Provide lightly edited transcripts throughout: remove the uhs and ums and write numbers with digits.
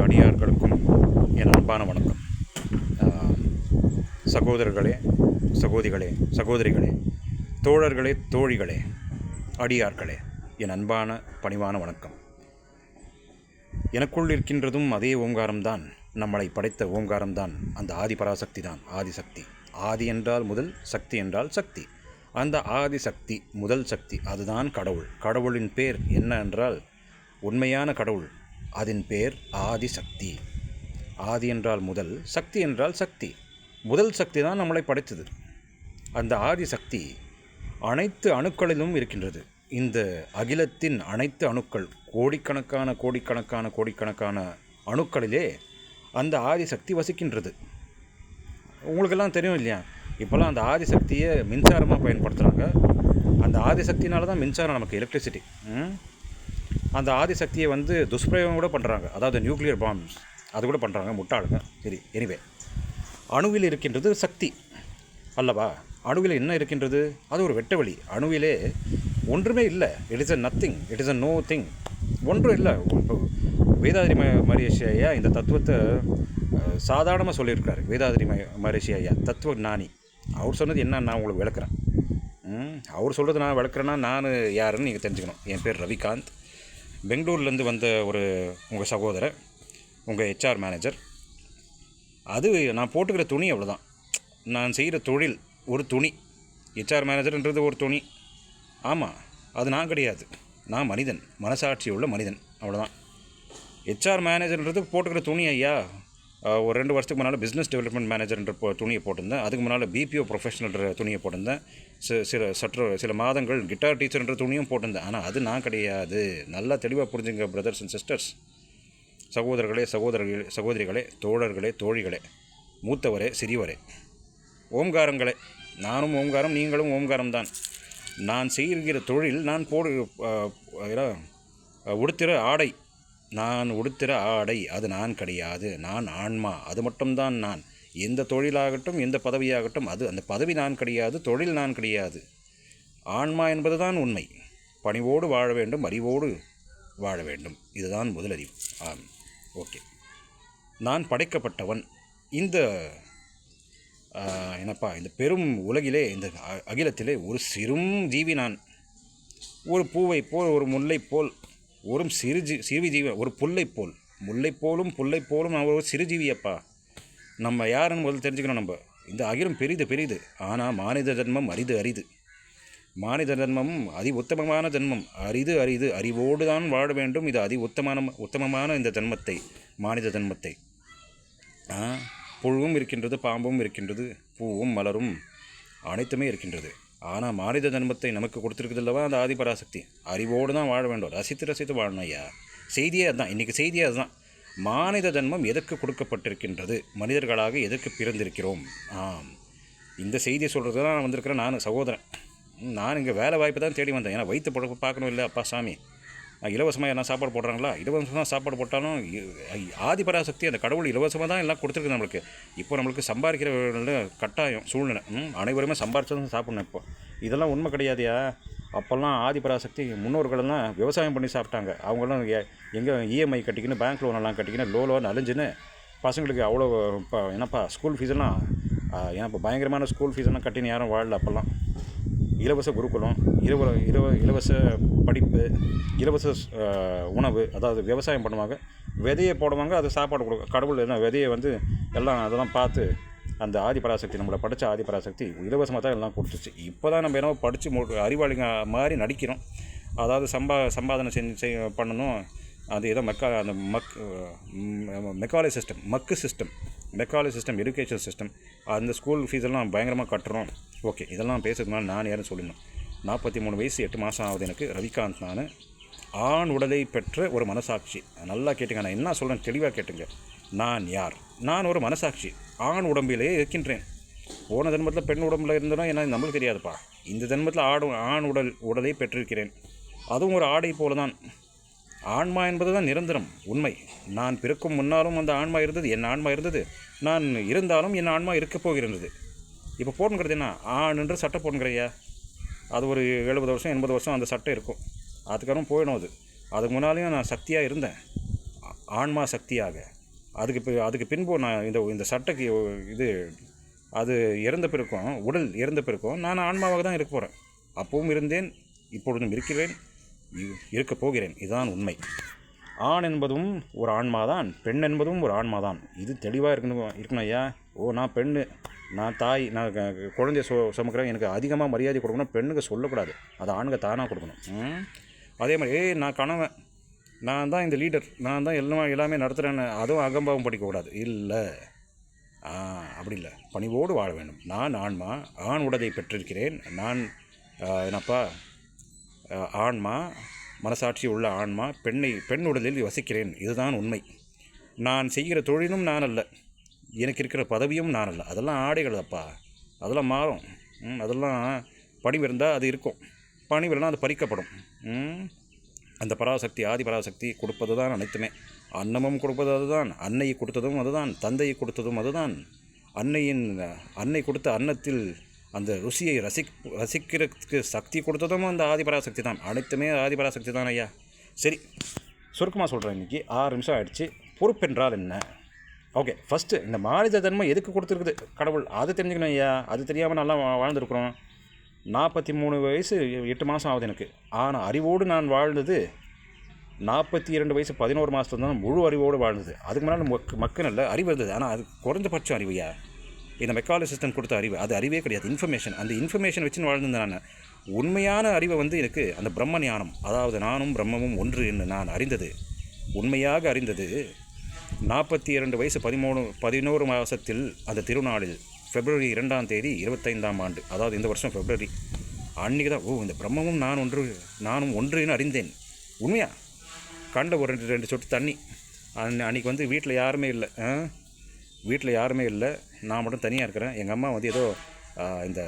அடியார்களுக்கும் என் அன்பான வணக்கம். சகோதரர்களே, சகோதரிகளே, தோழர்களே, தோழிகளே, அடியார்களே, என் அன்பான பணிவான வணக்கம். எனக்குள் இருக்கின்றதும் அதே ஓங்காரம்தான், நம்மளை படைத்த ஓங்காரம்தான், அந்த ஆதிபராசக்தி தான், ஆதிசக்தி. ஆதி என்றால் முதல், சக்தி என்றால் சக்தி. அந்த ஆதிசக்தி, முதல் சக்தி, அதுதான் கடவுள். கடவுளின் பேர் என்ன என்றால், உண்மையான கடவுள், அதன் பேர் ஆதிசக்தி. ஆதி என்றால் முதல், சக்தி என்றால் சக்தி. முதல் சக்தி தான் நம்மளை படைத்தது. அந்த ஆதிசக்தி அனைத்து அணுக்களிலும் இருக்கின்றது. இந்த அகிலத்தின் அனைத்து அணுக்கள், கோடிக்கணக்கான அணுக்களிலே அந்த ஆதிசக்தி வசிக்கின்றது. உங்களுக்கெல்லாம் தெரியும் இல்லையா, இப்போல்லாம் அந்த ஆதிசக்தியை மின்சாரமாக பயன்படுத்துகிறாங்க. அந்த ஆதிசக்தினால தான் மின்சாரம், நமக்கு எலக்ட்ரிசிட்டி. அந்த ஆதிசக்தியை துஷ்பிரயோகம் கூட பண்ணுறாங்க. அதாவது நியூக்ளியர் பாம்ஸ் அது கூட பண்ணுறாங்க, முட்டாளுங்க. சரி, எனிவே, அணுவில் இருக்கின்றது சக்தி அல்லவா? அணுவில் என்ன இருக்கின்றது? அது ஒரு வெட்டவெளி. அணுவிலே ஒன்றுமே இல்லை. It is a nothing, it is a no thing. ஒன்றும் இல்லை. வேதாதிரி மகரிஷி ஐயா இந்த தத்துவத்தை சாதாரணமாக சொல்லியிருக்காரு. வேதாதிரி மகரிஷி ஐயா தத்துவ ஞானி. அவர் சொன்னது என்ன, நான் உங்களுக்கு விளக்குறேன். அவர் சொல்கிறது நான் விளக்குறேன்னா நான் யாருன்னு நீங்கள் தெரிஞ்சுக்கணும். என் பேர் ரவிகாந்த். பெங்களூர்லேருந்து வந்த உங்கள் சகோதரர், உங்கள் ஹெச்ஆர் மேனேஜர். அது நான் போட்டுக்கிற துணி, அவ்வளோதான். நான் செய்கிற தொழில் ஒரு துணி. ஹெச்ஆர் மேனேஜர்ன்றது ஒரு துணி. ஆமாம், அது நான் கிடையாது. நான் மனிதன், மனசாட்சி உள்ள மனிதன், அவ்வளோதான். ஹெச்ஆர் மேனேஜர்ன்றது போட்டுக்கிற துணி ஐயா. ஒரு 2 வருஷத்துக்கு முன்னால் பிஸ்னஸ் டெவலப்மெண்ட் மேனேஜர்ன்ற துணியை போட்டிருந்தேன். அதுக்கு முன்னால் பிபிஓ ப்ரொஃபஷனல்ன்ற துணியை போட்டிருந்தேன். சில மாதங்கள் கிட்டார் டீச்சர்ன்ற துணியும் போட்டிருந்தேன். ஆனால் அது நான் கிடையாது. நல்லா தெளிவாக புரிஞ்சுங்க பிரதர்ஸ் அண்ட் சிஸ்டர்ஸ், சகோதரர்களே, சகோதரிகளே, தோழர்களே, தோழிகளே, மூத்தவரே, சிறியவரே, ஓம்காரங்களே. நானும் ஓம்காரம், நீங்களும் ஓம்காரம் தான். நான் செய்கிற தொழில், நான் உடுத்திர ஆடை, நான் உடுத்திர ஆடை, அது நான் கிடையாது. நான் ஆன்மா, அது மட்டும்தான் நான். எந்த தொழிலாகட்டும், எந்த பதவியாகட்டும், அது அந்த பதவி நான் கிடையாது, தொழில் நான் கிடையாது. ஆன்மா என்பது தான் உண்மை. பணிவோடு வாழ வேண்டும், அறிவோடு வாழ வேண்டும். இதுதான் முதலறிவு. ஓகே. நான் படைக்கப்பட்டவன். இந்த இந்த பெரும் உலகிலே, இந்த அகிலத்திலே ஒரு சிறும் ஜீவி நான். ஒரு பூவை போல், ஒரு முல்லை போல், ஒரு சிறு ஜீவி, ஒரு புல்லை போல். முல்லை போலும் புல்லை போலும் நான் ஒரு சிறுஜீவியப்பா. நம்ம யாருன்னு முதல்ல தெரிஞ்சுக்கணும். நம்ம இந்த அகிலம் பெரிது. ஆனால் மானித ஜன்மம் அரிது. மானித ஜன்மம் அதி உத்தமமான ஜன்மம். அரிது. அறிவோடு தான் வாழ வேண்டும். இது உத்தமமான இந்த ஜன்மத்தை, மானித ஜன்மத்தை. புழுவும் இருக்கின்றது, பாம்பும் இருக்கின்றது, பூவும் மலரும் அனைத்துமே இருக்கின்றது. ஆனால் மானித ஜன்மத்தை நமக்கு கொடுத்துருக்குது அல்லவா அந்த ஆதிபராசக்தி. அறிவோடு தான் வாழ வேண்டும், ரசித்து வாழணும் ஐயா. செய்தியே அதுதான், இன்றைக்கி செய்தியே அதுதான். மானித ஜன்மம் எதற்கு கொடுக்கப்பட்டிருக்கின்றது, மனிதர்களாக எதற்கு பிறந்திருக்கிறோம். இந்த செய்தியை சொல்கிறது தான் நான் வந்திருக்கிறேன். நான் சகோதரன். நான் இங்கே வேலை வாய்ப்பு தான் தேடி வந்தேன். ஏன்னா வயிற்று பொழப்பு பார்க்கணும் இல்லை அப்பா சாமி. இலவசமாக என்ன சாப்பாடு போடுறாங்களா? இலவசமாக சாப்பாடு போட்டாலும் ஆதிபராசக்தி, அந்த கடவுள் இலவசமாக தான் எல்லாம் கொடுத்துருக்கு நம்மளுக்கு. இப்போ நம்மளுக்கு சம்பாதிக்கிற கட்டாயம் சூழ்நிலை. அனைவருமே சம்பாரிச்சதும் சாப்பிடணும். இப்போ இதெல்லாம் உண்மை கிடையாதுயா. அப்போல்லாம் ஆதிபராசக்தி முன்னோர்களெல்லாம் விவசாயம் பண்ணி சாப்பிட்டாங்க. அவங்களாம் எங்கே இஎம்ஐ கட்டிக்கின்னு, பேங்க் லோனெல்லாம் கட்டிக்கின்னு, லோன் அழிஞ்சுன்னு பசங்களுக்கு அவ்வளோ என்னப்பா ஸ்கூல் ஃபீஸெல்லாம், ஏன்னா பயங்கரமான ஸ்கூல் ஃபீஸெல்லாம் கட்டின்னு யாரும் வாழல. அப்போல்லாம் இலவச குருகுலம், இலவச படிப்பு, இலவச உணவு. அதாவது விவசாயம் பண்ணுவாங்க, விதையை போடுவாங்க, அது சாப்பாடு கொடுக்கும். கடவுள் என்ன விதையை எல்லாம் அதெல்லாம் பார்த்து அந்த ஆதிபராசக்தி, நம்மளை படித்த ஆதிபராசக்தி இலவசமாக தான் எல்லாம் கொடுத்துச்சு. இப்போ தான் நம்ம என்ன படித்து அறிவாளிங்க மாதிரி நடிக்கிறோம். அதாவது சம்பாதனை பண்ணணும். அது ஏதோ மெக்காலே சிஸ்டம், எஜுகேஷன் சிஸ்டம், அந்த ஸ்கூல் ஃபீஸெல்லாம் பயங்கரமாக கட்டுறோம். ஓகே, இதெல்லாம் பேசுறதுனால நான் யாரும் சொல்லணும். 43 வயசு 8 மாதம் ஆகுது எனக்கு. ரவிகாந்த். நான் ஆண் உடலை பெற்ற ஒரு மனசாட்சி. நல்லா கேட்டுங்க, நான் என்ன சொல்கிறேன் தெளிவாக கேட்டுங்க. நான் யார்? நான் ஒரு மனசாட்சி. ஆண் உடம்பிலே இருக்கின்றேன். போன ஜென்மத்தில் பெண் உடம்பில் இருந்தோன்னா என்ன நம்மளுக்கு தெரியாதுப்பா. இந்த ஜென்மத்தில் ஆண் உடலை பெற்றிருக்கிறேன். அதுவும் ஒரு ஆடை போல தான். ஆன்மா என்பது தான் நிரந்தரம், உண்மை. நான் பிறக்கும் முன்னாலும் அந்த ஆன்மா இருந்தது, என் ஆன்மா இருந்தது. நான் இருந்தாலும் என் ஆன்மா இருக்க போகிறது. இப்போ போட்டுங்கிறது என்ன, ஆணுன்ற சட்டை போட்டுங்கிறையா. அது ஒரு 70 வருஷம் 80 வருஷம் அந்த சட்டை இருக்கும். அதுக்கப்புறம் போயிடும். அதுக்கு முன்னாலேயும் நான் சக்தியாக இருந்தேன், ஆன்மா சக்தியாக. அதுக்கு பின்பு நான் இந்த சட்டைக்கு இது அது இறந்த பிறக்கும், உடல் இறந்த பிறக்கும் நான் ஆன்மாவாக தான் இருக்க போகிறேன். அப்பவும் இருந்தேன், இப்பொழுதும் இருக்கிறேன், இருக்கப் போகிறேன். இதுதான் உண்மை. ஆண் என்பதும் ஒரு ஆன்மாதான், பெண் என்பதும் ஒரு ஆன்மாதான். இது தெளிவாக இருக்கணும் ஐயா. நான் பெண்ணு, நான் தாய், நான் குழந்தைய சுமக்கிறேன், எனக்கு அதிகமாக மரியாதை கொடுக்கணும், பெண்ணுக்கு சொல்லக்கூடாது, அது ஆணுங்க தானாக கொடுக்கணும். அதே மாதிரி நான் கணவன், நான் தான் இந்த லீடர், நான் தான் எல்லாமே நடத்துகிறேன்னு அதுவும் அகம்பாவம் படிக்கக்கூடாது. இல்லை, அப்படி இல்லை, பணிவோடு வாழ வேண்டும். நான் ஆன்மா, ஆண் உடலை பெற்றிருக்கிறேன். நான் என்னப்பா ஆன்மா, மனசாட்சி உள்ள ஆன்மா, பெண் உடலில் வசிக்கிறேன். இதுதான் உண்மை. நான் செய்கிற தொழிலும் நான் அல்ல, எனக்கு இருக்கிற பதவியும் நான் அல்ல. அதெல்லாம் ஆடைகள் அப்பா, அதெல்லாம் மாறும். அதெல்லாம் பணிவு இருந்தால் அது இருக்கும், பணிவு இல்லைனா அது பறிக்கப்படும். அந்த பராசக்தி, ஆதி பராசக்தி கொடுப்பது தான் அனைத்துமே. அன்னமும் கொடுப்பது அதுதான், அன்னையை கொடுத்ததும் அதுதான், தந்தையை கொடுத்ததும் அதுதான். அன்னை கொடுத்த அன்னத்தில் அந்த ருசியை ரசிக்கிறதுக்கு சக்தி கொடுத்ததும் அந்த ஆதிபராசக்தி தான். அனைத்துமே ஆதிபராசக்தி தான் ஐயா. சரி, சுருக்கமாக சொல்கிறேன். இன்றைக்கி 6 நிமிஷம் ஆகிடுச்சு. பொறுப்பென்றால் என்ன? ஓகே, ஃபஸ்ட்டு இந்த மானிட தன்மை எதுக்கு கொடுத்துருக்குது கடவுள், அது தெரிஞ்சுக்கணும் ஐயா. அது தெரியாமல் நல்லா வாழ்ந்துருக்குறோம். 43 வயசு 8 மாதம் ஆகுது எனக்கு. ஆனால் அறிவோடு நான் வாழ்ந்தது 42 வயசு 11 மாதத்துல தான் முழு அறிவோடு வாழ்ந்தது. அதுக்கு முன்னால் மக்கள் இல்லை, அறிவு இருந்தது. ஆனால் அது குறைஞ்சபட்சம் அறிவையா. இந்த மெக்கானிக் சிஸ்டம் கொடுத்த அறிவு, அது அறிவே கிடையாது, இன்ஃபர்மேஷன். அந்த இன்ஃபர்மேஷன் வச்சுன்னு வாழ்ந்தேன் நான். உண்மையான அறிவை எனக்கு அந்த பிரம்ம ஞானம், அதாவது நானும் பிரம்மமும் ஒன்று என்று நான் அறிந்தது, உண்மையாக அறிந்தது 42 வயசு 11 மாதத்தில் அந்த திருநாளில் February 2ஆம் தேதி 25ஆம் ஆண்டு, அதாவது இந்த வருஷம் February அன்றைக்கி தான் இந்த பிரம்மமும் நானும் ஒன்றுன்னு அறிந்தேன். உண்மையா கண்ட ஒரு 2 சொட்டு தண்ணி. அன்றைக்கி வீட்டில் யாருமே இல்லை, நான் மட்டும் தனியாக இருக்கிறேன். எங்கள் அம்மா ஏதோ இந்த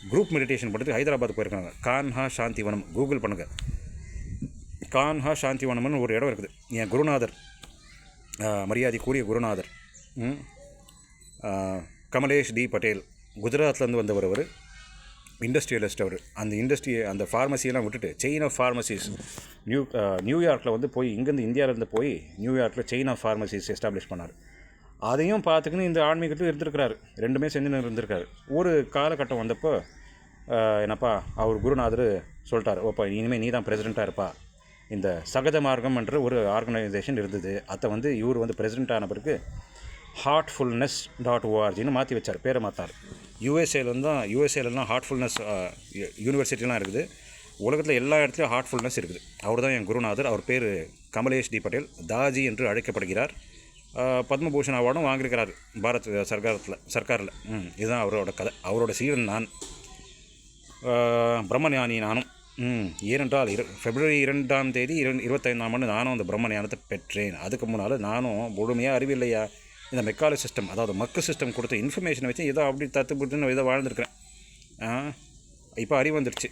குரூப் மெடிடேஷன் பண்ணிட்டு ஹைதராபாத் போயிருக்காங்க. கான்ஹா சாந்திவனம், கூகுள் பண்ணுங்கள். கான்ஹா சாந்திவனம்னு ஒரு இடம் இருக்குது. என் குருநாதர், மரியாதைக்குரிய குருநாதர் கமலேஷ் டி பட்டேல், குஜராத்லேருந்து வந்தவர். அவர் இண்டஸ்ட்ரியலிஸ்ட். அவர் அந்த ஃபார்மசியெல்லாம் விட்டுட்டு செயின் ஆஃப் ஃபார்மசிஸ் நியூயார்க்கில் போய், இங்கேருந்து இந்தியாவிலேருந்து போய் நியூயார்க்கில் செயின் ஆஃப் ஃபார்மசிஸ் எஸ்டாப்ளிஷ் பண்ணார். அதையும் பார்த்துக்கின்னு இந்த ஆன்மீகத்தில் இருந்திருக்கிறாரு, ரெண்டுமே செஞ்சுன்னு இருந்திருக்காரு. ஒரு காலகட்டம் வந்தப்போ என்னப்பா அவர் குருநாதர் சொல்லிட்டார், இனிமேல் நீ தான் பிரசிடெண்ட்டாக இருப்பா. இந்த சகஜ மார்க்கம் என்ற ஒரு ஆர்கனைசேஷன் இருந்தது, அதை இவர் பிரசிடெண்ட் ஆன பிறகு heartfulness.orgன்னு மாற்றி வச்சார், பேரை மாற்றார். யூஎஸ்ஏலலாம் ஹார்ட்ஃபுல்னஸ் யூனிவர்சிட்டிலாம் இருக்குது. உலகத்தில் எல்லா இடத்துலையும் ஹார்ட்ஃபுல்னஸ் இருக்குது. அவர் தான் என் குருநாதர். அவர் பேர் கமலேஷ் டி பட்டேல், தாஜி என்று அழைக்கப்படுகிறார். பத்மபூஷன் அவார்டும் வாங்கியிருக்கிறார் பாரத் சர்க்காரில். இதுதான் அவரோட கதை. அவரோட சீடன் நான், பிரம்மஞானி நானும். ஏனென்றால் February 2ஆம் தேதி 25ஆம் ஆண்டு நானும் அந்த பிரம்ம ஞானத்தை பெற்றேன். அதுக்கு முன்னால் நானும் முழுமையாக அறிவில்லையா. இந்த மெக்கானிக் சிஸ்டம், அதாவது மக்கு சிஸ்டம் கொடுத்த இன்ஃபர்மேஷனை வச்சு ஏதோ அப்படி தத்துப்புட்டுன்னு ஏதோ வாழ்ந்துருக்கிறேன். இப்போ அறிவு வந்துடுச்சு.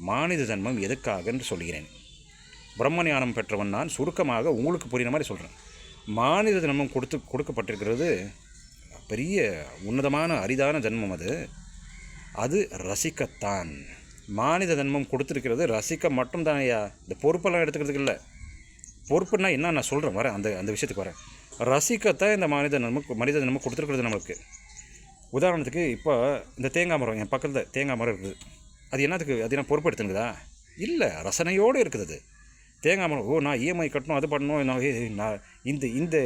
மானிட ஜன்மம் எதுக்காகன்னு சொல்கிறேன். பிரம்ம ஞானம் பெற்றவன் நான். சுருக்கமாக உங்களுக்கு புரிகிற மாதிரி சொல்கிறேன். மானிட ஜன்மம் கொடுக்கப்பட்டிருக்கிறது பெரிய உன்னதமான அரிதான ஜன்மம். அது ரசிக்கத்தான். மானிட ஜன்மம் கொடுத்துருக்கிறது ரசிக்க மட்டும்தான் ஐயா. இந்த பொறுப்பெல்லாம் எடுத்துக்கிறதுக்கு இல்லை. பொறுப்புன்னா என்ன நான் சொல்கிறேன், வரேன் அந்த விஷயத்துக்கு வரேன். ரசிக்கத்தான் இந்த மனித ஜன்மம் கொடுத்துருக்கிறது நம்மளுக்கு. உதாரணத்துக்கு இப்போ இந்த தேங்காய் மரம், என் பக்கத்தில் தேங்காய் மரம் இருக்குது. அது என்னத்துக்கு, அது என்ன பொறுப்பு எடுத்துனுக்குதா? இல்லை, ரசனையோடு இருக்குது அது. தேங்காய் மரம், நான் இஎம்ஐ கட்டணும், அது பண்ணணும், நான்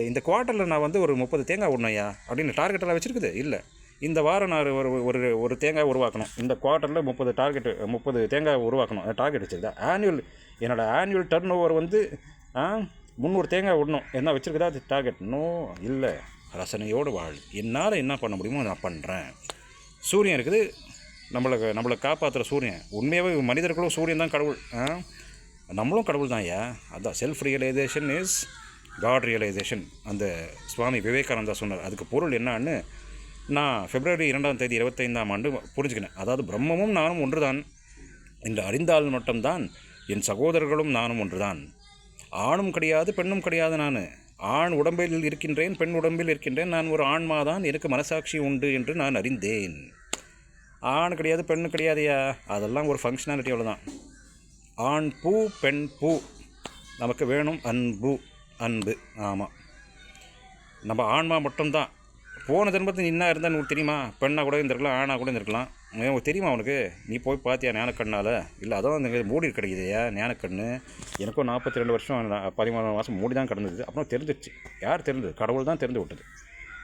இந்த குவார்ட்டரில் நான் ஒரு 30 தேங்காய் விடணும்யா அப்படின்னு டார்கெட்டெல்லாம் வச்சுருக்குது. இல்லை, இந்த வாரம் நான் ஒரு தேங்காய் உருவாக்கணும், இந்த குவார்ட்டரில் 30 தேங்காய் உருவாக்கணும் டார்கெட் வச்சுருக்கா. என்னோடய ஆனுவல் டர்ன் ஓவர் 300 தேங்காய் விடணும் என்ன வச்சுருக்குதா அது டார்கெட்? நோ, இல்லை. ரசனையோடு வாழ். என்னால் என்ன பண்ண முடியுமோ நான் பண்ணுறேன். சூரியன் இருக்குது, நம்மளை காப்பாற்றுற சூரியன். உண்மையாகவே மனிதர்களும் சூரியன் தான் கடவுள், நம்மளும் கடவுள் தான் ஐயா. அதுதான் self realisation is God realisation. அந்த சுவாமி விவேகானந்தா சொன்னார். அதுக்கு பொருள் என்னான்னு நான் February 2ஆம் தேதி 25ஆம் ஆண்டு புரிஞ்சுக்கினேன். அதாவது பிரம்மமும் நானும் ஒன்று தான் என்று அறிந்தால் மட்டும்தான் என் சகோதரர்களும் நானும் ஒன்று தான். ஆணும் கிடையாது, பெண்ணும் கிடையாது. நான் ஆண் உடம்பில் இருக்கின்றேன், பெண் உடம்பில் இருக்கின்றேன். நான் ஒரு ஆன்மாதான், எனக்கு மனசாட்சி உண்டு என்று நான் அறிந்தேன். ஆண் கிடையாது, பெண்ணு கிடையாதையா, அதெல்லாம் ஒரு ஃபங்க்ஷனாலிட்டி, அவ்வளோதான். ஆண் பூ, பெண் பூ, நமக்கு வேணும் அன்பு. ஆமாம், நம்ம ஆன்மா மட்டும்தான். போன ஜென்மத்தில் நீ என்ன இருந்தால் உனக்கு தெரியுமா? பெண்ணாக கூட இருந்திருக்கலாம், ஆணாக கூட இருந்திருக்கலாம். உனக்கு தெரியுமா உனக்கு? நீ போய் பார்த்தியா ஞானக்கண்ணால்? இல்லை அதான் அந்த மூடி கிடைக்குதுயா ஞானக்கண்ணு. எனக்கும் 42 வருஷம் 13 மாதம் மூடி தான் கிடந்தது. அப்புறம் தெரிஞ்சிச்சு. யார் தெரிஞ்சது? கடவுள் தான் தெரிந்து விட்டது.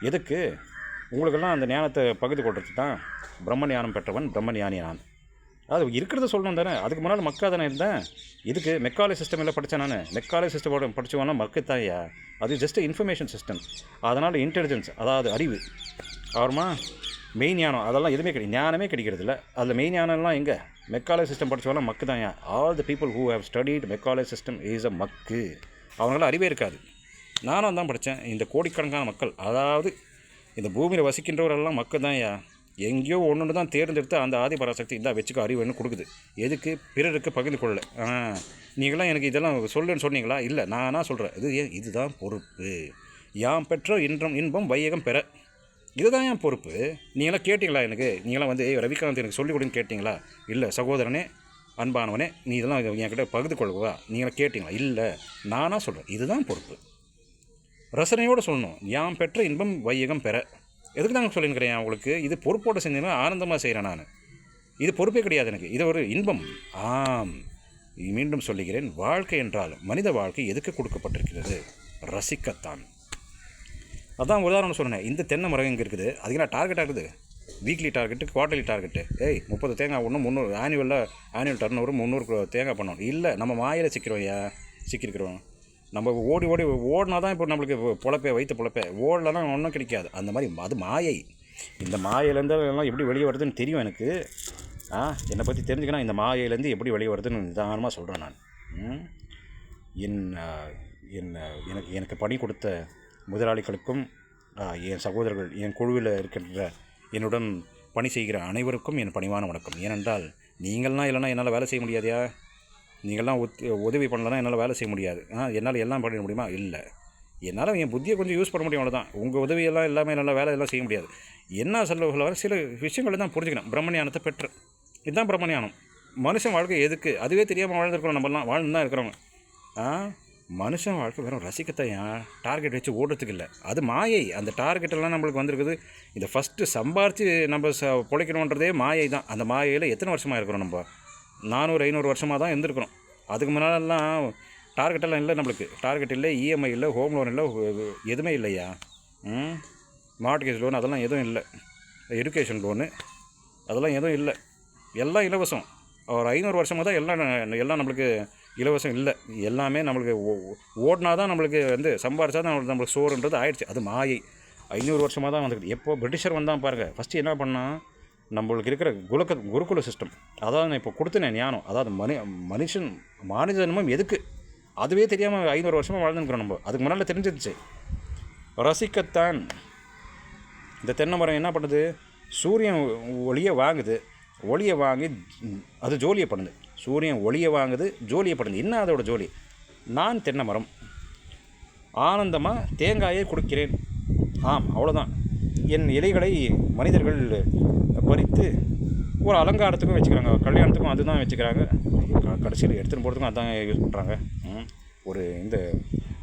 எதுக்கு? உங்களுக்கெல்லாம் அந்த ஞானத்தை பகுதி கொடுத்துட்டு தான். பிரம்ம ஞானம் பெற்றவன் பிரம்ம ஞானி நான். அது இருக்கிறத சொல்லணும் தானே. அதுக்கு முன்னால் மக்கா தானே இருந்தேன். இதுக்கு மெக்காலே சிஸ்டம் எல்லாம் படித்தேன் நான். மெக்காலே சிஸ்டமோட படித்தவனா மக்குத்தாயா? அது ஜஸ்ட் இன்ஃபர்மேஷன் சிஸ்டம். அதனால் இன்டெலிஜென்ஸ், அதாவது அறிவு. அப்புறமா மெயின் ஞானம், அதெல்லாம் எதுவுமே ஞானமே கிடைக்கிறது இல்லை. அதில் மெயின் ஞானம்லாம் எங்கே? மெக்காலே சிஸ்டம் படித்தவனா மக்கு தான். All the people who have studied Macaulay system is a மக்கு. அவங்களால அறிவே இருக்காது. நானும் தான் படித்தேன். இந்த கோடிக்கணக்கான மக்கள், அதாவது இந்த பூமியில் வசிக்கின்றவரெல்லாம் மக்கள் தான். எங்கேயோ ஒன்று தான் தேர்ந்தெடுத்து அந்த ஆதி பராசக்தி இந்த வச்சுக்க அறிவுன்னு கொடுக்குது. எதுக்கு? பிறருக்கு பகிர்ந்து கொள்ள. நீங்களாம் எனக்கு இதெல்லாம் சொல்லுன்னு சொன்னீங்களா? இல்லை, நானாக சொல்கிறேன். இதுதான் பொறுப்பு. யாம் பெற்ற இன்பம் வையகம் பெற. இதுதான் என் பொறுப்பு. நீங்களாம் கேட்டிங்களா? நீங்களாம் ரவிகாந்த் எனக்கு சொல்லிக் கொடுன்னு கேட்டிங்களா? இல்லை. சகோதரனே, அன்பானவனே, நீ இதெல்லாம் என்கிட்ட பகிர்ந்து கொள்வா நீங்களாம் கேட்டிங்களா? இல்லை, நானாக சொல்கிறேன். இதுதான் பொறுப்பு. ரசனையோடு சொல்லணும். யாம் பெற்ற இன்பம் வையகம் பெற. எதுக்கு தாங்க சொல்லியிருக்கிறேன் உங்களுக்கு? இது பொறுப்போடு செஞ்சீங்கன்னா ஆனந்தமாக செய்கிறேன் நான். இது பொறுப்பே கிடையாது எனக்கு. இது ஒரு இன்பம். மீண்டும் சொல்லுகிறேன், வாழ்க்கை என்றால் மனித வாழ்க்கை எதுக்கு கொடுக்கப்பட்டிருக்கிறது? ரசிக்கத்தான். அதான் உதாரணம் சொன்னேன். இந்த தென்னை மரம் இங்கே இருக்குது. அதுக்கு நான் டார்கெட்டாக இருக்குது. Weekly target, quarterly target. 30 தேங்காய் ஒன்று 300 ஆனுவல் டர்ன் ஒரு 300 தேங்காய் பண்ணணும். இல்லை, நம்ம மாயில் சிக்கிருக்கிறோம். நம்ம ஓடினா தான் இப்போ நம்மளுக்கு வயிற்று பொழப்பே. ஓடலைன்னா ஒன்றும் கிடைக்காது. அந்த மாதிரி அது மாயை. இந்த மாயையிலேருந்து எல்லாம் எப்படி வெளியே வருதுன்னு தெரியும் எனக்கு. என்னை பற்றி தெரிஞ்சுக்கணும். இந்த மாயையிலேருந்து எப்படி வெளியே வருதுன்னு நிதானமாக சொல்கிறேன் நான். எனக்கு பணி கொடுத்த முதலாளிகளுக்கும், என் சகோதரர்கள், என் குழுவில் இருக்கின்ற என்னுடன் பணி செய்கிற அனைவருக்கும் என் பணிவான வணக்கம். ஏனென்றால் நீங்கள்லாம் இல்லைன்னா என்னால் வேலை செய்ய முடியாதையா? நீங்கள்லாம் உதவி பண்ணலன்னா என்னால் வேலை செய்ய முடியாது. என்னால் எல்லாம் பண்ண முடியுமா? இல்லை. என்னால் என் புத்தியை கொஞ்சம் யூஸ் பண்ண முடியும், அவ்வளோதான். உங்கள் உதவியெல்லாம் எல்லாமே நல்லா வேலையெல்லாம் செய்ய முடியாது. என்ன சொல்ல சில விஷயங்களை தான் புரிஞ்சுக்கணும். பிரம்மஞானத்தை பெற்று இதுதான் பிரம்மஞானம். மனுஷன் வாழ்க்கை எதுக்கு? அதுவே தெரியாமல் வாழ்ந்துருக்கிறோம். நம்மளாம் வாழ்ந்து தான் இருக்கிறவங்க. மனுஷன் வாழ்க்கை வெறும் ரசிக்கத்தான். டார்கெட் வச்சு ஓடுறதுக்கு இல்லை. அது மாயை. அந்த டார்கெட்டெல்லாம் நம்மளுக்கு வந்திருக்குது. இந்த ஃபஸ்ட்டு சம்பாரித்து நம்ம பிழைக்கணுன்றதே மாயை தான். அந்த மாயையில் எத்தனை வருஷமாக இருக்கிறோம்? நம்ம 400-500 வருஷமாக தான் இருந்திருக்கிறோம். அதுக்கு முன்னாலெல்லாம் டார்கெட்டெல்லாம் இல்லை. நம்மளுக்கு டார்கெட் இல்லை, இஎம்ஐ இல்லை, ஹோம் லோன் இல்லை, எதுவுமே இல்லையா? மார்ட்கேஜ் லோன் அதெல்லாம் எதுவும் இல்லை. எஜுகேஷன் லோனு அதெல்லாம் எதுவும் இல்லை. எல்லாம் இலவசம். ஒரு 500 வருஷமாக தான் எல்லாம் நம்மளுக்கு இலவசம் இல்லை. எல்லாமே நம்மளுக்கு ஓடினா தான் நம்மளுக்கு சம்பாரிச்சா தான் நம்மளுக்கு சோறுன்றது ஆயிடுச்சு. அது மாயை. 500 வருஷமாக தான் வந்துருக்கு. எப்போ பிரிட்டிஷர் வந்தான் பாருங்கள். ஃபஸ்ட்டு என்ன பண்ணால், நம்மளுக்கு இருக்கிற குருகுல சிஸ்டம், அதாவது நான் இப்போ கொடுத்தேன் ஞானம், அதாவது மானிட ஜன்மம் எதுக்கு அதுவே தெரியாமல் 500 வருஷமாக வாழ்ந்துருக்கிறோம் நம்ம. அதுக்கு முன்னால் தெரிஞ்சிருச்சு. ரசிக்கத்தான். இந்த தென்னை மரம் என்ன பண்ணுது? சூரியன் ஒளியை வாங்குது. ஒளியை வாங்கி அது ஜோலியை பண்ணுது. சூரியன் ஒளியை வாங்குது, ஜோலியை பண்ணுது. என்ன அதோட ஜோலி? நான் தென்னை மரம் ஆனந்தமாக தேங்காயை கொடுக்கிறேன். அவ்வளோதான். என் இலைகளை மனிதர்கள் பறித்து ஒரு அலங்காரத்துக்கும் வச்சுக்கிறாங்க, கல்யாணத்துக்கும் அதுதான் வச்சுக்கிறாங்க, கடைசியில் எடுத்துகிட்டு போகிறதுக்கும் அதுதான் யூஸ் பண்ணுறாங்க. ஒரு இந்த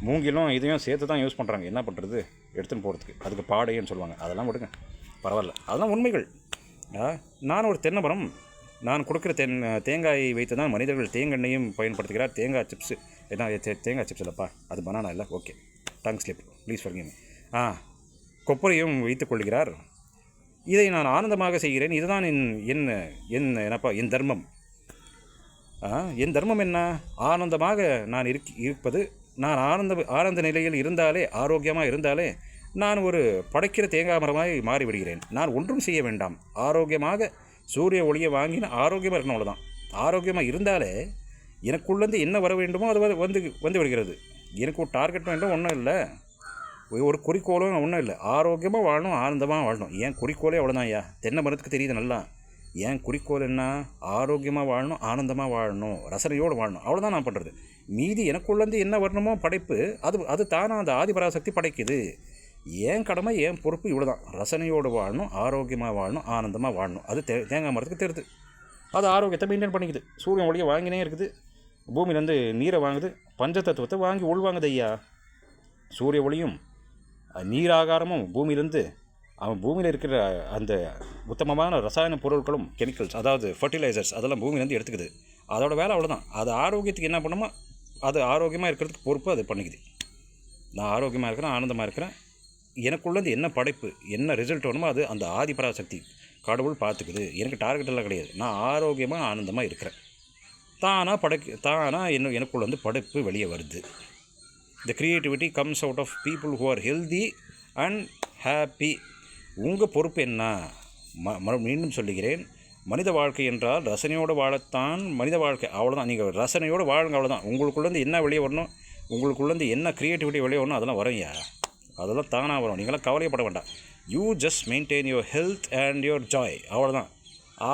மூங்கிலும் இதையும் சேர்த்து தான் யூஸ் பண்ணுறாங்க. என்ன பண்ணுறது? எடுத்துன்னு போகிறதுக்கு. அதுக்கு பாடைன்னு சொல்லுவாங்க. அதெல்லாம் கொடுங்க, பரவாயில்ல. அதெல்லாம் உண்மைகள். நான் ஒரு தென்னை மரம். நான் கொடுக்குற தேங்காயை வைத்து தான் மனிதர்கள் தேங்காய்னையும் பயன்படுத்துகிறார். தேங்காய் சிப்ஸு என்ன? தேங்காய் சிப்ஸ் இல்லைப்பா, அது பனானா இல்லை. Okay, tongue slip, please forgive me. கொப்பரையும் வைத்துக் கொள்கிறார். இதை நான் ஆனந்தமாக செய்கிறேன். இதுதான் என் தர்மம். என் தர்மம் என்ன? ஆனந்தமாக நான் இருப்பது. நான் ஆனந்த நிலையில் இருந்தாலே, ஆரோக்கியமாக இருந்தாலே, நான் ஒரு படைக்கிற தேங்காய் மரமாய் மாறிவிடுகிறேன். நான் ஒன்றும் செய்ய வேண்டாம். ஆரோக்கியமாக சூரிய ஒளியை வாங்கின ஆரோக்கியமாக இருக்கணும், அவ்வளோதான். ஆரோக்கியமாக இருந்தாலே எனக்குள்ளேருந்து என்ன வர வேண்டுமோ அது வந்து விடுகிறது. எனக்கு ஒரு டார்கெட் வேண்டும் ஒன்றும் இல்லை, ஒரு குறிக்கோளும் ஒன்றும் இல்லை. ஆரோக்கியமாக வாழணும், ஆனந்தமாக வாழணும். ஏன் குறிக்கோளே அவ்வளோதான். தென்னை மரத்துக்கு தெரியுது நல்லா. ஏன் குறிக்கோள் என்ன? ஆரோக்கியமாக வாழணும், ஆனந்தமாக வாழணும், ரசனையோடு வாழணும். அவ்வளோதான் நான் பண்ணுறது. மீதி எனக்குள்ளேருந்து என்ன வரணுமோ படைப்பு, அது தானாக அந்த ஆதிபராசக்தி படைக்குது. ஏன் கடமை, ஏன் பொறுப்பு இவ்வளோதான். ரசனையோடு வாழணும், ஆரோக்கியமாக வாழணும், ஆனந்தமாக வாழணும். அது தேங்காய் மரத்துக்கு தெரியுது. அது ஆரோக்கியத்தை மெயின்டைன் பண்ணிக்குது. சூரியன் ஒளியை வாங்கினே இருக்குது. பூமியிலேருந்து நீரை வாங்குது. பஞ்சதத்துவத்தை வாங்கி உள்வாங்குது ஐயா. சூரிய ஒளியும் நீராகாரமும் பூமியிலேருந்து அவன் பூமியில் இருக்கிற அந்த உத்தமமான ரசாயன பொருட்களும் கெமிக்கல்ஸ், அதாவது ஃபர்டிலைசர்ஸ், அதெல்லாம் பூமியிலேருந்து எடுத்துக்குது. அதோட வேலை அவ்வளோதான். அது ஆரோக்கியத்துக்கு என்ன பண்ணுமோ அது ஆரோக்கியமாக இருக்கிறதுக்கு பொறுப்பு அது பண்ணிக்குது. நான் ஆரோக்கியமாக இருக்கிறேன், ஆனந்தமாக இருக்கிறேன், எனக்குள்ளேருந்து என்ன படைப்பு என்ன ரிசல்ட் வேணுமோ அது அந்த ஆதிபராசக்தி கடவுள் பார்த்துக்குது. எனக்கு டார்கெட் எல்லாம் கிடையாது. நான் ஆரோக்கியமாக ஆனந்தமாக இருக்கிறேன். தானாக எனக்குள்ள படைப்பு வெளியே வருது. The creativity comes out of people who are healthy and happy. உங்கள் பொறுப்பு என்ன? மீண்டும் சொல்லுகிறேன், மனித வாழ்க்கை என்றால் ரசனையோடு வாழத்தான் மனித வாழ்க்கை. அவ்வளோதான். நீங்கள் ரசனையோடு வாழுங்க, அவ்வளோதான். உங்களுக்குள்ளேருந்து என்ன வெளியே வரணும், உங்களுக்குள்ளேருந்து என்ன க்ரியேட்டிவிட்டி வெளியே வரணும், அதெல்லாம் வரையா, அதெல்லாம் தானாக வரும். நீங்களாம் கவலைப்பட வேண்டாம். You just maintain your health and your Joy, அவ்வளோதான்.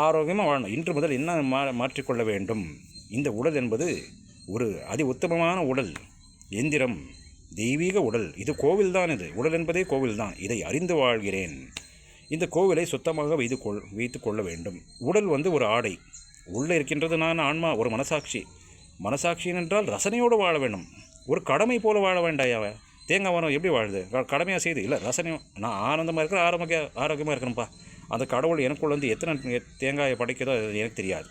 ஆரோக்கியமாக வாழணும். இன்று முதல் என்ன மாற்றிக்கொள்ள வேண்டும்? இந்த உடல் என்பது ஒரு அதி உத்தமமான உடல், எந்திரம், தெய்வீக உடல். இது கோவில் தான். இது உடல் என்பதே கோவில் தான். இதை அறிந்து வாழ்கிறேன். இந்த கோவிலை சுத்தமாக வைத்து கொள்ள வேண்டும். உடல் ஒரு ஆடை. உள்ளே இருக்கின்றது நான் ஆன்மா, ஒரு மனசாட்சி. மனசாட்சி என்றால் ரசனையோடு வாழ வேண்டும். ஒரு கடமை போல வாழ வேண்டாயா? தேங்காய் மரம் எப்படி வாழுது? கடமையாக செய்து இல்லை, ரசனையும். நான் ஆனந்தமாக இருக்கிற ஆரோக்கியமாக இருக்கிறேன்ப்பா. அந்த கடவுள் எனக்குள்ளேருந்து எத்தனை தேங்காயை படைக்கிறதோ அது எனக்கு தெரியாது.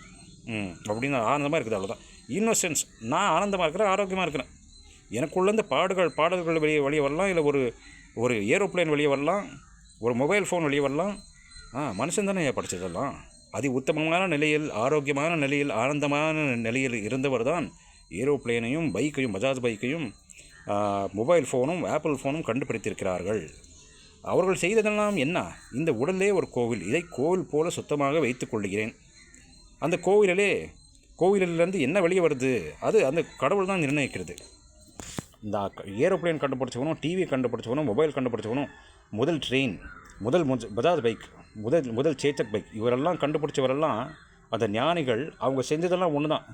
அப்படின்னு ஆனந்தமாக இருக்குது, அவ்வளோதான். இன்னோசென்ஸ். நான் ஆனந்தமாக இருக்கிறேன், ஆரோக்கியமாக இருக்கிறேன். எனக்குள்ளேருந்து பாடல்கள் வெளியே வரலாம், இல்லை ஒரு ஏரோப்ளேன் வெளியே வரலாம், ஒரு மொபைல் ஃபோன் வெளியே வரலாம். மனுஷன் தானே படித்ததெல்லாம். அதி உத்தமமான நிலையில், ஆரோக்கியமான நிலையில், ஆனந்தமான நிலையில் இருந்தவர் தான் ஏரோப்ளேனையும் பைக்கையும், பஜாஜ் பைக்கையும், மொபைல் ஃபோனும் ஆப்பிள் ஃபோனும் கண்டுபிடித்திருக்கிறார்கள். அவர்கள் செய்ததெல்லாம் என்ன? இந்த உடலே ஒரு கோவில். இதை கோவில் போல சுத்தமாக வைத்து கொள்கிறேன். அந்த கோவிலிருந்து என்ன வெளியே வருது அது அந்த கடவுள் தான் நிர்ணயிக்கிறது. இந்த ஏரோப்ளேன் கண்டுபிடிச்சவனும், டிவி கண்டுபிடிச்சவனும், மொபைல் கண்டுபிடிச்சவனும், முதல் ட்ரெயின், முதல் பஜாஜ் பைக், முதல் சேத்தக் பைக், இவரெல்லாம் கண்டுபிடிச்சவரெல்லாம் அந்த ஞானிகள். அவங்க செஞ்சதெல்லாம் ஒன்று தான்.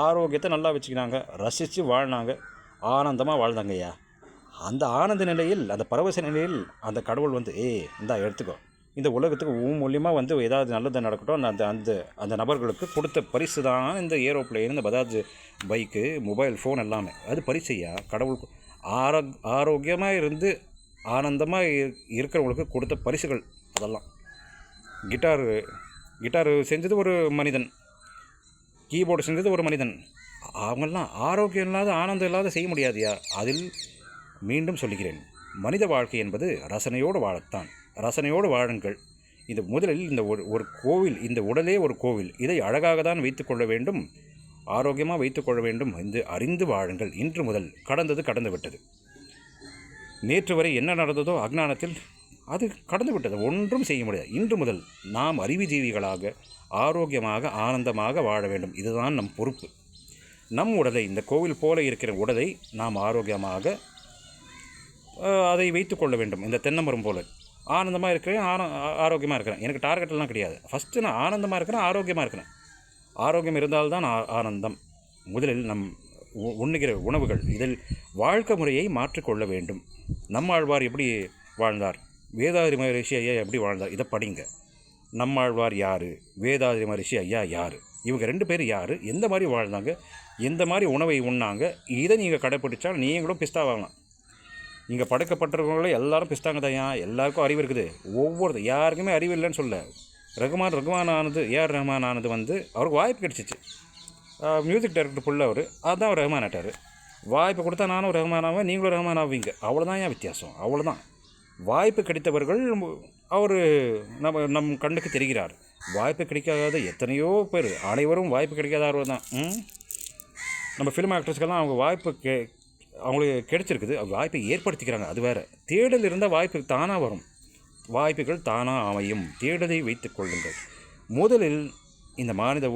ஆரோக்கியத்தை நல்லா வச்சுக்கினாங்க, ரசித்து வாழ்னாங்க, ஆனந்தமாக வாழ்ந்தாங்க ஐயா. அந்த ஆனந்த நிலையில், அந்த பரவச நிலையில் அந்த கடவுள் இந்தா எடுத்துக்கோ, இந்த உலகத்துக்கு மூலியமாக ஏதாவது நல்லது நடக்கட்டும், அந்த நபர்களுக்கு கொடுத்த பரிசு தான் இந்த ஏரோப்ளேன், இந்த பஜாஜ் பைக்கு, மொபைல் ஃபோன் எல்லாமே. அது பரிசையா கடவுளுக்கு ஆரோக்கியமாக இருந்து ஆனந்தமாக இருக்கிறவங்களுக்கு கொடுத்த பரிசுகள் அதெல்லாம். கிட்டார் செஞ்சது ஒரு மனிதன், கீபோர்டு செஞ்சது ஒரு மனிதன். அவங்கெல்லாம் ஆரோக்கியம் இல்லாத, ஆனந்தம் இல்லாத செய்ய முடியாதுயா. அதில் மீண்டும் சொல்லுகிறேன், மனித வாழ்க்கை என்பது ரசனையோடு வாழத்தான். ரசனையோடு வாழுங்கள். இந்த முதலில் இந்த ஒரு கோவில், இந்த உடலே ஒரு கோவில். இதை அழகாக தான் வைத்துக்கொள்ள வேண்டும், ஆரோக்கியமாக வைத்துக்கொள்ள வேண்டும் என்று அறிந்து வாழுங்கள். இன்று முதல் கடந்து விட்டது. நேற்று வரை என்ன நடந்ததோ அஞ்ஞானத்தில் அது கடந்து விட்டது, ஒன்றும் செய்ய முடியாது. இன்று முதல் நாம் அறிவுஜீவிகளாக ஆரோக்கியமாக ஆனந்தமாக வாழ வேண்டும். இதுதான் நம் பொறுப்பு. நம் உடலை, இந்த கோவில் போல இருக்கிற உடலை நாம் ஆரோக்கியமாக அதை வைத்து கொள்ள வேண்டும். இந்த தென்னமரம் போல ஆனந்தமாக இருக்கிறேன், ஆரோக்கியமாக இருக்கிறேன். எனக்கு டார்கெட்லாம் கிடையாது. ஃபஸ்ட்டு நான் ஆனந்தமாக இருக்கிறேன், ஆரோக்கியமாக இருக்கிறேன். ஆரோக்கியம் இருந்தால்தான் ஆனந்தம். முதலில் நம் உண்ணுகிற உணவுகள், இதில் வாழ்க்கை முறையை மாற்றிக்கொள்ள வேண்டும். நம்மாழ்வார் எப்படி வாழ்ந்தார், வேதாதிரி மகரிஷி ஐயா எப்படி வாழ்ந்தார், இதை படிங்க. நம்மாழ்வார் யார், வேதாதிரி மகரிஷி ஐயா யார், இவங்க 2 பேர் யார், எந்த மாதிரி வாழ்ந்தாங்க, எந்த மாதிரி உணவை உண்ணாங்க, இதை நீங்கள் கடைப்பிடிச்சால் நீங்களும் பிஸ்தா வாங்கலாம். இங்கே படைக்கப்பட்டிருக்கவங்களே எல்லாரும் பிஸ்தாங்க தான். எல்லாருக்கும் அறிவு இருக்குது. யாருக்குமே அறிவு இல்லைன்னு சொல்ல. ரகுமான் ஆனது, ஏஆர் ரஹ்மான் ஆனது அவருக்கு வாய்ப்பு கிடச்சிச்சு. மியூசிக் டைரக்டர் புள்ள அவர், அதுதான் அவர் ரஹ்மான் ஆட்டார். வாய்ப்பு கொடுத்தா நானும் ரஹ்மான் ஆவேன், நீங்களும் ரஹ்மான் ஆவீங்க. அவ்வளோதான் ஏன் வித்தியாசம், அவ்வளோதான். வாய்ப்பு கிடைத்தவர்கள் அவர் நம் கண்ணுக்கு தெரிகிறார். வாய்ப்பு கிடைக்காத எத்தனையோ பேர், அனைவரும் வாய்ப்பு கிடைக்காதவர் தான். நம்ம ஃபிலிம் ஆக்டர்ஸ்க்கெல்லாம் அவங்க வாய்ப்பு அவங்களுக்கு கிடைச்சிருக்குது, வாய்ப்பை ஏற்படுத்திக்கிறாங்க. அது வேறு. தேடல் இருந்தால் வாய்ப்பு தானாக வரும், வாய்ப்புகள் தானாக அமையும். தேடலை வைத்து கொள்ளுங்கள். முதலில் இந்த மானிட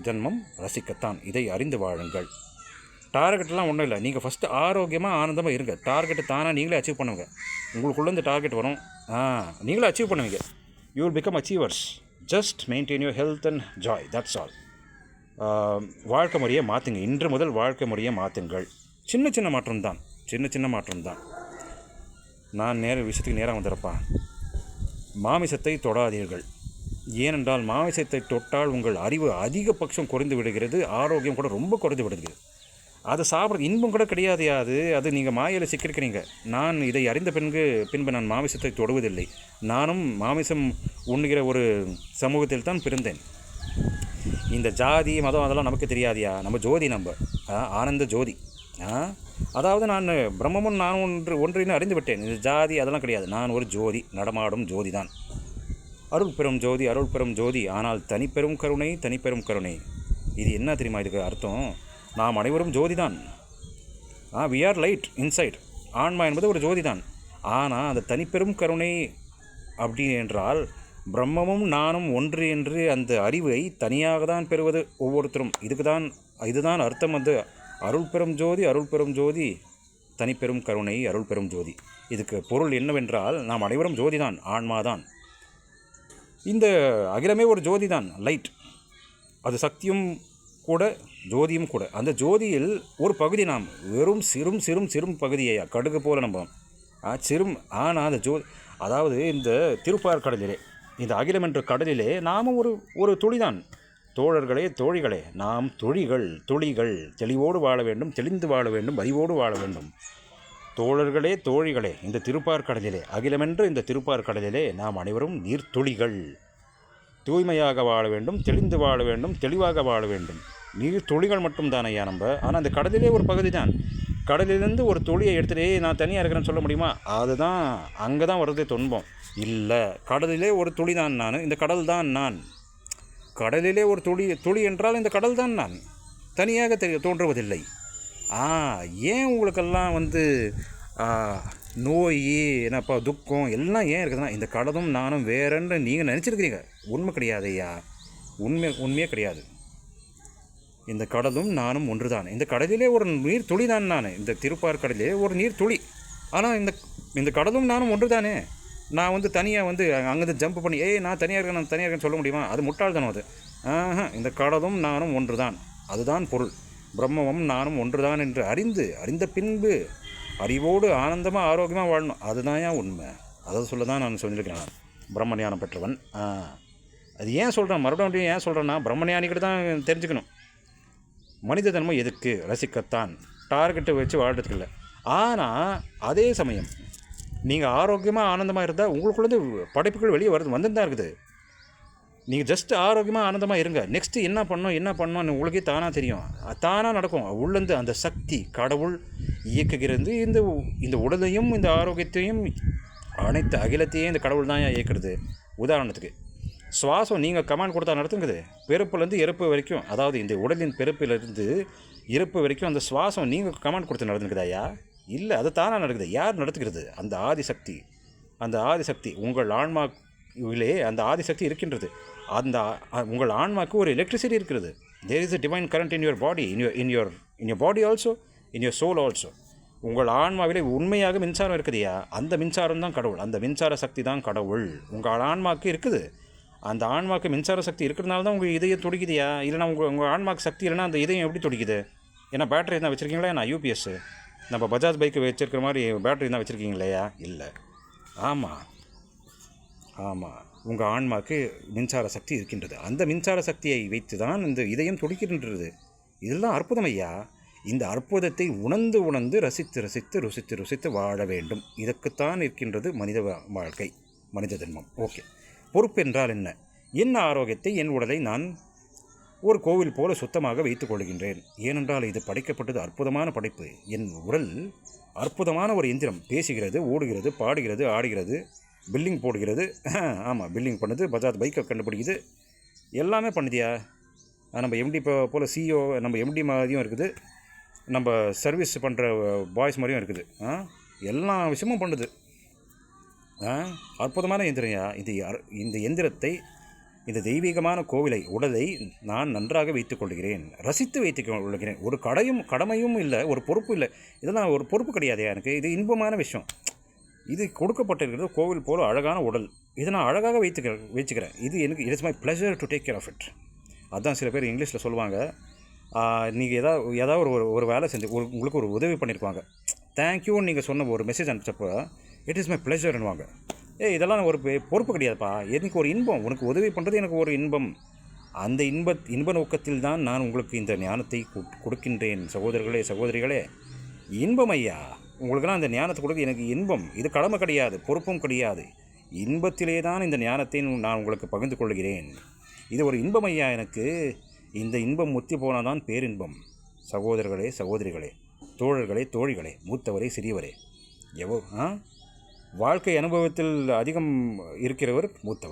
ஜன்மம் ரசிக்கத்தான். இதை அறிந்து வாழுங்கள். டார்கெட்லாம் ஒன்றும் இல்லை. நீங்கள் ஃபஸ்ட்டு ஆரோக்கியமாக ஆனந்தமாக இருங்க. டார்கெட்டை தானாக நீங்களே அச்சீவ் பண்ணுங்க. உங்களுக்குள்ளேருந்து டார்கெட் வரும், நீங்களே அச்சீவ் பண்ணுவீங்க. You will become achievers. Just maintain your health and Joy, that's all. வாழ்க்கை முறையை மாற்றுங்க. இன்று முதல் வாழ்க்கை முறையை மாற்றுங்கள். சின்ன மாற்றம் தான். நான் விஷயத்துக்கு நேரம் வந்துடுறப்பா. மாமிசத்தை தொடாதீர்கள். ஏனென்றால் மாமிசத்தை தொட்டால் உங்கள் அறிவு அதிகபட்சம் குறைந்து விடுகிறது, ஆரோக்கியம் கூட ரொம்ப குறைந்து விடுகிறது. அது சாப்பிட்றது இன்பம் கூட கிடையாதையா. அது நீங்கள் மாயையில் சிக்கியிருக்கிறீங்க. நான் இதை அறிந்த பின்பு நான் மாமிசத்தை தொடுவதில்லை. நானும் மாமிசம் உண்ணுகிற ஒரு சமூகத்தில் தான் பிறந்தேன். இந்த ஜாதி மதம் அதெல்லாம் நமக்கு தெரியாதியா. நம்ம ஜோதி, நம்ம ஆனந்த ஜோதி. அதாவது நான் பிரம்மமும் நான் ஒன்றின்னு அறிந்து விட்டேன். இந்த ஜாதி அதெல்லாம் கிடையாது. நான் ஒரு ஜோதி, நடமாடும் ஜோதி தான். அருள் பெறும் ஜோதி, அருள் பெறும் ஜோதி. ஆனால் தனிப்பெரும் கருணை, தனிப்பெரும் கருணை. இது என்ன தெரியுமா இதுக்கு அர்த்தம்? நாம் அனைவரும் ஜோதி தான். We are light inside. ஆன்மா என்பது ஒரு ஜோதி தான். ஆனால் அந்த தனிப்பெரும் கருணை அப்படி என்றால் பிரம்மமும் நானும் ஒன்று என்று அந்த அறிவை தனியாக தான் பெறுவது ஒவ்வொருத்தரும். இதுதான் அர்த்தம். வந்து அருள் பெறும் ஜோதி, அருள் பெறும் ஜோதி, தனிப்பெரும் கருணை, அருள் பெறும் ஜோதி. இதுக்கு பொருள் என்னவென்றால் நாம் அனைவரும் ஜோதி தான், ஆன்மாதான். இந்த அகிலமே ஒரு ஜோதி தான், லைட். அது சக்தியும் கூட, ஜோதியும் கூட. அந்த ஜோதியில் ஒரு பகுதி நாம், வெறும் சிறும் சிறும் சிறும் பகுதியையா, கடுகு போல நம்ம சிறும். ஆனால் அந்த அதாவது இந்த திருப்பார் கடலிலே, இந்த அகிலம் என்ற கடலிலே நாமும் ஒரு துளிதான். தோழர்களே, தோழிகளே, நாம் துளிகள். தெளிவோடு வாழ வேண்டும், தெளிந்து வாழ வேண்டும், அறிவோடு வாழ வேண்டும். தோழர்களே, தோழிகளே, இந்த திருப்பார் கடலிலே, அகிலமென்ற இந்த திருப்பார் கடலிலே நாம் அனைவரும் நீர்த்துளிகள். தூய்மையாக வாழ வேண்டும், தெளிந்து வாழ வேண்டும், தெளிவாக வாழ வேண்டும். நீர்த்துளிகள் மட்டும் தான் ஐயா நம்ம. ஆனால் அந்த கடலிலே ஒரு பகுதி தான். கடலிலேருந்து ஒரு துளியை எடுத்துகிட்டு நான் தனியாக இருக்கிறேன்னு சொல்ல முடியுமா? அதுதான் அங்கே தான் வர்றதே துன்பம். இல்லை, கடலிலே ஒரு துளி தான் நான், இந்த கடல் தான் நான். கடலிலே ஒரு துளி என்றால் இந்த கடல் தான் நான், தனியாக தோன்றுவதில்லை. ஏன் உங்களுக்கெல்லாம் வந்து நோய், என்னப்பா துக்கம் எல்லாம் ஏன் இருக்குதுன்னா, இந்த கடலும் நானும் வேறன்னு நீங்கள் நினச்சிருக்கிறீங்க. உண்மை கிடையாது ஐயா, உண்மையே கிடையாது. இந்த கடலும் நானும் ஒன்று தான். இந்த கடலிலே ஒரு நீர் துளி தான் நான், இந்த திருப்பார் கடலிலே ஒரு நீர் துளி. ஆனால் இந்த கடலும் நானும் ஒன்று தானே. நான் வந்து தனியாக வந்து அங்கேருந்து ஜம்ப் பண்ணி நான் தனியாக இருக்கேன்னு சொல்ல முடியுமா? அது முட்டாள்தானோ அது. இந்த கடலும் நானும் ஒன்று தான், அதுதான் பொருள். பிரம்மமும் நானும் ஒன்று தான் என்று அறிந்த பின்பு அறிவோடு ஆனந்தமாக ஆரோக்கியமாக வாழணும். அதுதான் ஏன் உண்மை. அதை சொல்ல தான் நான் சொல்லியிருக்கிறேன். நான் பிரம்மஞானம் பெற்றவன். அது ஏன் சொல்கிறேன், மறுபடியும் ஏன் சொல்கிறேன்னா, பிரம்மஞானிக்கிட்ட தான் தெரிஞ்சுக்கணும். மனித தன்மை எதுக்கு? ரசிக்கத்தான், டார்கெட்டை வச்சு வாழ்கிறதுக்கு இல்லை. ஆனால் அதே சமயம் நீங்கள் ஆரோக்கியமாக ஆனந்தமாக இருந்தால் உங்களுக்குள்ளேருந்து படைப்புகள் வெளியே வந்து தான் இருக்குது. நீங்கள் ஜஸ்ட் ஆரோக்கியமாக ஆனந்தமாக இருங்க. நெக்ஸ்ட்டு என்ன பண்ணணும்னு உங்களுக்கே தானாக தெரியும், தானாக நடக்கும். உள்ளேருந்து அந்த சக்தி, கடவுள் இயக்குகிறது இந்த உடலையும் இந்த ஆரோக்கியத்தையும் அனைத்து அகிலத்தையும் இந்த கடவுள் தான் இயக்குறது. உதாரணத்துக்கு சுவாசம் நீங்கள் கமாண்ட் கொடுத்தா நடத்துங்குது. பிறப்புலேருந்து இறப்பு வரைக்கும், அதாவது இந்த உடலின் பிறப்பிலிருந்து இறப்பு வரைக்கும் அந்த சுவாசம் நீங்கள் கமாண்ட் கொடுத்து நடந்துக்குதா ஐயா? இல்லை, அது தானாக நடக்குது. யார் நடத்துக்கிறது? அந்த ஆதிசக்தி உங்கள் ஆன்மாவிலே அந்த ஆதிசக்தி இருக்கின்றது. உங்கள் ஆன்மாவுக்கு ஒரு எலக்ட்ரிசிட்டி இருக்கிறது. There is a divine current in your body, in your body also, in your soul also. உங்கள் ஆன்மாவிலே உண்மையாக மின்சாரம் இருக்குதுயா. அந்த மின்சாரம் தான் கடவுள். அந்த மின்சார சக்தி தான் கடவுள் உங்கள் ஆன்மாவுக்கு இருக்குது. அந்த ஆன்மாவுக்கு மின்சார சக்தி இருக்கிறதுனால தான் உங்கள் இதயம் துடிக்குதுயா. இல்லைனா உங்கள் ஆன்மாவுக்கு சக்தி இல்லைனா அந்த இதயம் எப்படி துடிக்குது? ஏன்னா பேட்டரி தான் வச்சுருக்கீங்களா? நான் யூபிஎஸ் நம்ம பஜாஜ் பைக்கு வச்சுருக்கிற மாதிரி பேட்டரி தான் வச்சுருக்கீங்களேயா? இல்லை. ஆமாம், உங்கள் ஆன்மாவுக்கு மின்சார சக்தி இருக்கின்றது. அந்த மின்சார சக்தியை வைத்து தான் இந்த இதயம் துடிக்கின்றது. இதெல்லாம் அற்புதம் ஐயா. இந்த அற்புதத்தை உணர்ந்து ருசித்து வாழ வேண்டும். இதற்குத்தான் இருக்கின்றது மனித வாழ்க்கை, மனித ஜென்மம். ஓகே, பொறுப்பு என்றால் என்ன ஆரோக்கியத்தை, என் உடலை நான் ஒரு கோவில் போல சுத்தமாக வைத்துக் கொள்கின்றேன். ஏனென்றால் இது படைக்கப்பட்டது அற்புதமான படைப்பு. என் உடல் அற்புதமான ஒரு எந்திரம். பேசுகிறது, ஓடுகிறது, பாடுகிறது, ஆடுகிறது, பில்லிங் போடுகிறது. ஆமாம், பில்லிங் பண்ணுது, பஜாஜ் பைக்கை கண்டுபிடிக்குது, எல்லாமே பண்ணுதியா. நம்ம எம்டி போல் சிஇஓ, நம்ம எம்டி மாதிரியும் இருக்குது, நம்ம சர்வீஸ் பண்ணுற பாய்ஸ் மாதிரியும் இருக்குது. எல்லா விஷயமும் பண்ணுது. அற்புதமான எந்திரையா. இந்த எந்திரத்தை, இந்த தெய்வீகமான கோவிலை, உடலை நான் நன்றாக வைத்துக் கொள்கிறேன், ரசித்து வைத்துக் கொள்கிறேன். ஒரு கடமையும் இல்லை, ஒரு பொறுப்பு இல்லை. இதெல்லாம் ஒரு பொறுப்பு கிடையாது எனக்கு. இது இன்பமான விஷயம். இது கொடுக்கப்பட்டிருக்கிறது கோவில் போல அழகான உடல். இதை நான் அழகாக வச்சுக்கிறேன். இது எனக்கு it's my pleasure to take care of it. அதுதான் சில பேர் இங்கிலீஷில் சொல்லுவாங்க, நீங்கள் ஏதாவது ஒரு வேலை செஞ்சு உங்களுக்கு ஒரு உதவி பண்ணியிருப்பாங்க, தேங்க்யூன்னு நீங்கள் சொன்ன ஒரு மெசேஜ் அனுப்பிச்சப்போ இட் இஸ் மை ப்ளஷர்னுவாங்க. இதெல்லாம் ஒரு பொறுப்பு கிடையாதுப்பா. எனக்கு ஒரு இன்பம். உனக்கு உதவி பண்ணுறது எனக்கு ஒரு இன்பம். அந்த இன்ப நோக்கத்தில் தான் நான் உங்களுக்கு இந்த ஞானத்தை கொடுக்கின்றேன். சகோதரர்களே, சகோதரிகளே, இன்பம் ஐயா. உங்களுக்கெல்லாம் இந்த ஞானத்தை கொடுக்க எனக்கு இன்பம். இது கடமை கிடையாது, பொறுப்பும் கிடையாது. இன்பத்திலே தான் இந்த ஞானத்தை நான் உங்களுக்கு பகிர்ந்து கொள்கிறேன். இது ஒரு இன்பம் ஐயா எனக்கு. இந்த இன்பம் முத்தி போனால் தான் பேரின்பம். சகோதரர்களே, சகோதரிகளே, தோழர்களே, தோழிகளே, மூத்தவரே, சிறியவரே, வாழ்க்கை அனுபவத்தில் அதிகம் இருக்கிறவர் மூத்தவர்.